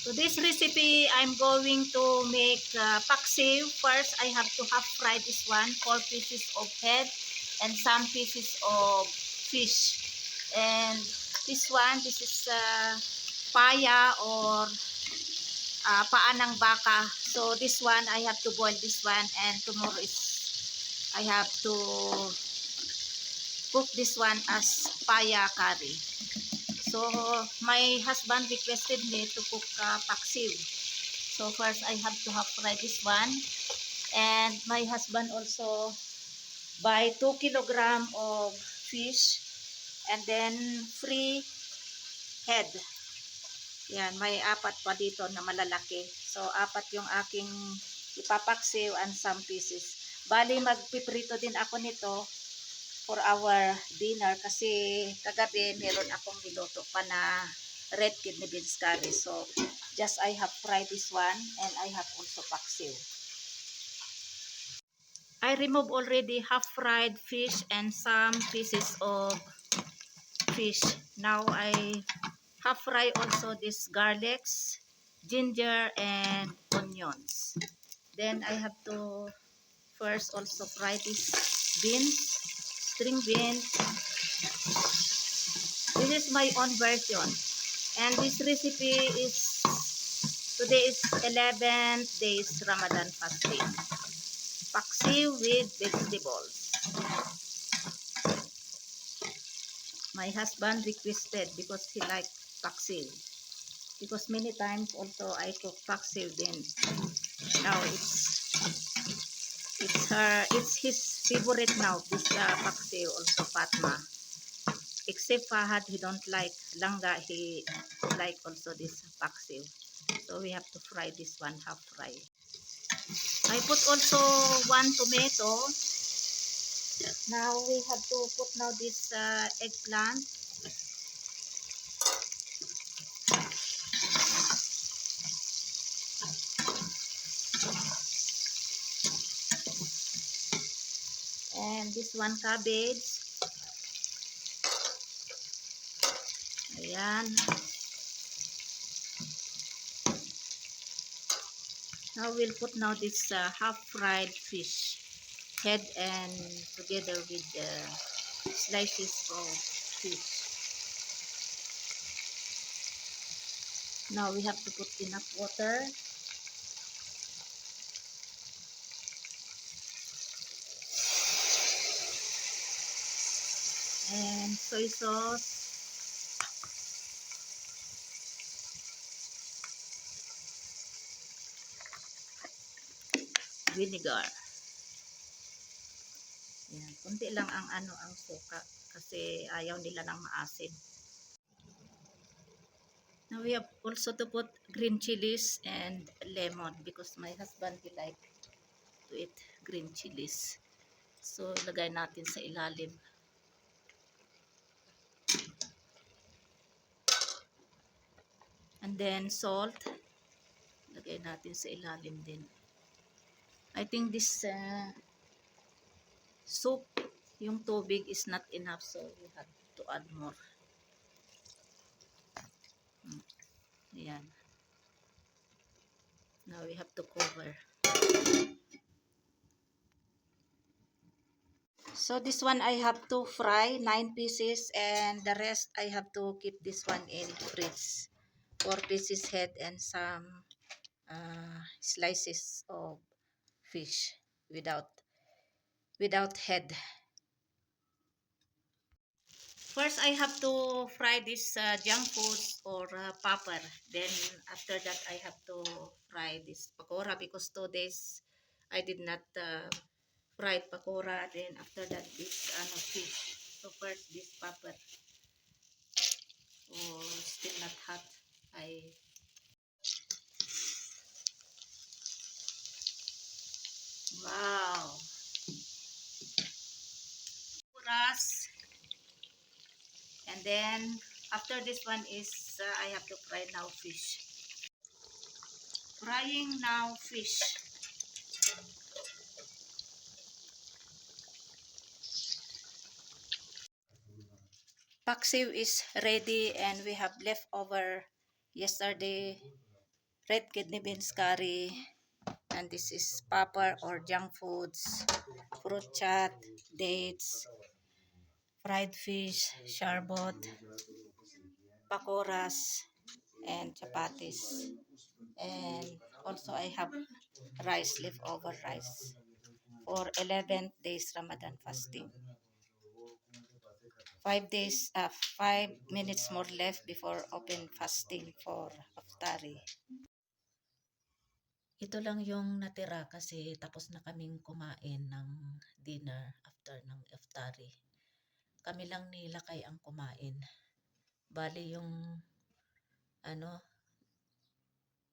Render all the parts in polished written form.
So this recipe, I'm going to make paksiw. First, I have to half fry this one, 4 pieces of head and some pieces of fish. And this one, this is paya or paa ng baka. So this one, I have to boil this one, and tomorrow is I have to cook this one as paya curry. So my husband requested me to cook paksiw. So first I have to half fry this one, and my husband also buy 2 kilogram of fish and then 3 head. Yan, may apat pa dito na malalaki. So apat yung aking ipapaksiw and some pieces. Bali magpiprito din ako nito for our dinner kasi kagabi meron akong niluto pa na red kidney beans curry. So just I have fried this one and I have also paksiw. I remove already half fried fish and some pieces of fish. Now I half fry also this garlics, ginger and onions. Then I have to first also fry this beans, string beans. This is my own version. And this recipe is, today is 11th days Ramadan fasting. Paksiw with vegetables. My husband requested because he liked paksiw. Because many times also I cook paksiw then. Now it's his favorite now, this paksiw, also Fatma. Except Fahad, he don't like langga, he like also this paksiw. So we have to fry this one, half fry. I put also 1 tomato. Now we have to put now this eggplant. And this one cabbage. Ayan. Now we'll put now this half fried fish head and together with the slices of fish. Now we have to put enough water. And soy sauce. Vinegar. Yan, kunti lang ang ang suka kasi ayaw nila ng maasim. Now we have also to put green chilies and lemon because my husband he like to eat green chilies. So lagay natin sa ilalim. And then salt. Lagay natin sa ilalim din. I think this soup, yung tubig is not enough, so we have to add more. Ayan. Now we have to cover. So this one I have to fry 9 pieces and the rest I have to keep this one in fridge. 4 pieces head and some slices of fish without head. First, I have to fry this junk foods or popper. Then, after that, I have to fry this pakora because 2 days I did not fry pakora. Then, after that, this fish. So, first, this popper. Oh, still not hot. Wow. Puras. And then, after this one is, I have to fry now fish. Frying now fish. Paksiw is ready and we have leftover yesterday red kidney beans curry, and this is popper or junk foods, fruit chat, dates, fried fish, sharbot, pakoras, and chapatis. And also I have rice, leftover rice for 11 days Ramadan fasting. 5 days, 5 minutes more left before open fasting for iftari. Ito lang yung natira kasi tapos na kaming kumain ng dinner after ng iftari. Kami lang ni Lakay ang kumain. Bali yung ano,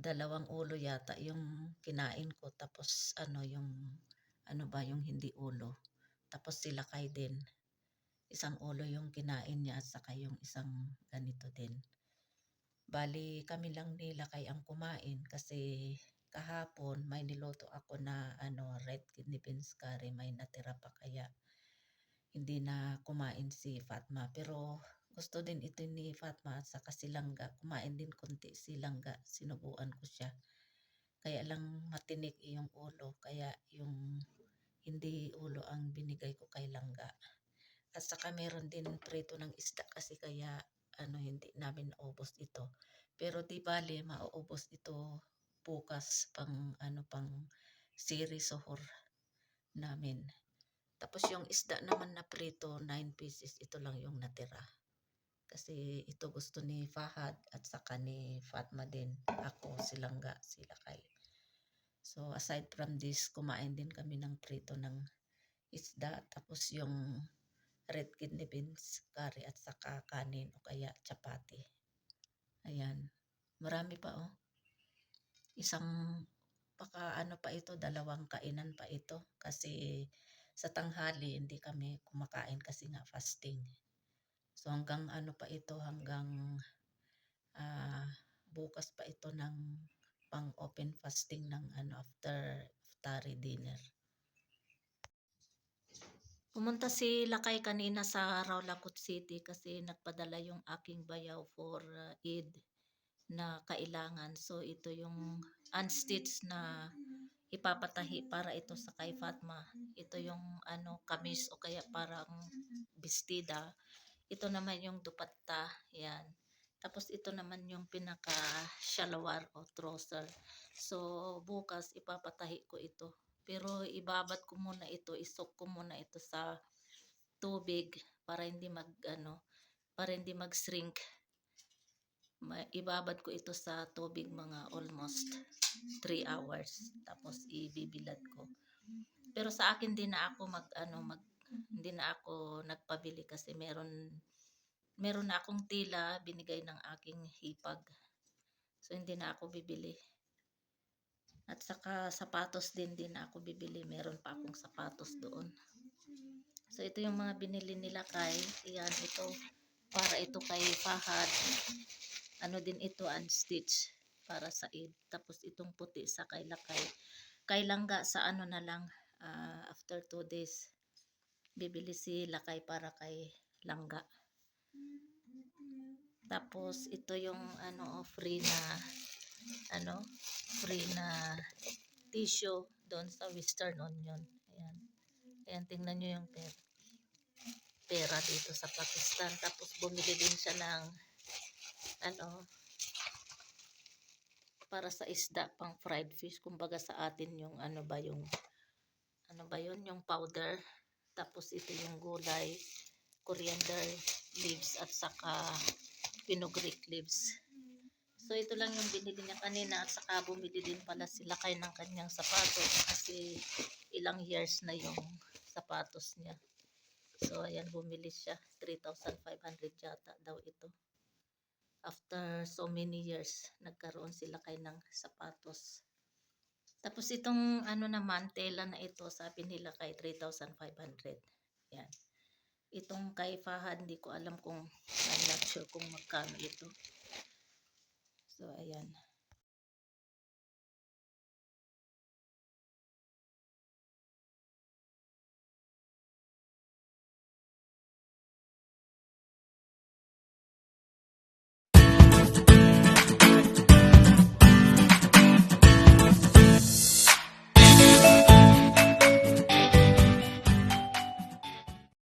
2 ulo yata yung kinain ko, tapos yung yung hindi ulo. Tapos si Lakay din. 1 ulo yung kinain niya at saka yung isang ganito din. Bali kami lang ni Lakay ang kumain kasi kahapon may niloto ako na red kidney beans curry, may natira pa kaya hindi na kumain si Fatma. Pero gusto din ito ni Fatma at saka si Langga. Kumain din konti si Langga. Sinubuan ko siya. Kaya lang matinik yung ulo. Kaya yung hindi ulo ang binigay ko kay Langga. At saka meron din prito ng isda kasi kaya hindi namin naubos ito. Pero di bale mauubos ito bukas pang siri suhur namin. Tapos yung isda naman na prito, 9 pieces, ito lang yung natira. Kasi ito gusto ni Fahad at saka ni Fatma din. Ako, si Langga, si Lakay. So aside from this, kumain din kami ng prito ng isda. Tapos yung red kidney beans curry at saka kanin o kaya chapati. Ayan. Marami pa oh. Isang pa ito, 2 kainan pa ito. Kasi sa tanghali hindi kami kumakain kasi nga fasting. So hanggang pa ito, hanggang bukas pa ito ng pang open fasting ng after iftari dinner. Pumunta si Lakay kanina sa Rawlakot City kasi nagpadala yung aking bayaw for Eid na kailangan. So ito yung unstitched na ipapatahi para ito sa kay Fatma. Ito yung kamis o kaya parang bestida. Ito naman yung dupatta. Yan. Tapos ito naman yung pinaka shalawar o trouser. So bukas ipapatahi ko ito. Pero ibabad ko muna ito, isok ko muna ito sa tubig para hindi para hindi mag-shrink. Ibabad ko ito sa tubig mga almost 3 hours. Tapos ibibilad ko. Pero sa akin din na ako hindi na ako nagpabili kasi meron na akong tila binigay ng aking hipag. So hindi na ako bibili. At saka sapatos din na ako bibili. Meron pa akong sapatos doon. So ito yung mga binili nila kay. Iyan ito. Para ito kay Fahad. Din ito unstitched. Para sa Eid. Tapos itong puti sa kay Lakay. Kay Langga sa na lang. After 2 days. Bibili si Lakay para kay Langga. Tapos ito yung free na tissue doon sa Western Union. Ayan. Ayan, tingnan nyo yung pera dito sa Pakistan. Tapos bumili din siya ng para sa isda, pang fried fish. Kumbaga sa atin yung yung powder. Tapos ito yung gulay, coriander leaves at saka fenugreek leaves. So ito lang yung binili niya kanina at saka bumili din pala sila kayo ng kanyang sapatos kasi ilang years na yung sapatos niya. So ayan, bumili siya 3,500 yata daw ito. After so many years, nagkaroon sila kayo ng sapatos. Tapos itong naman, tela na ito, sabi nila kay 3,500. Yan. Itong kay Fahad, hindi ko alam kung, I'm not sure kung magkano ito. So, ayan.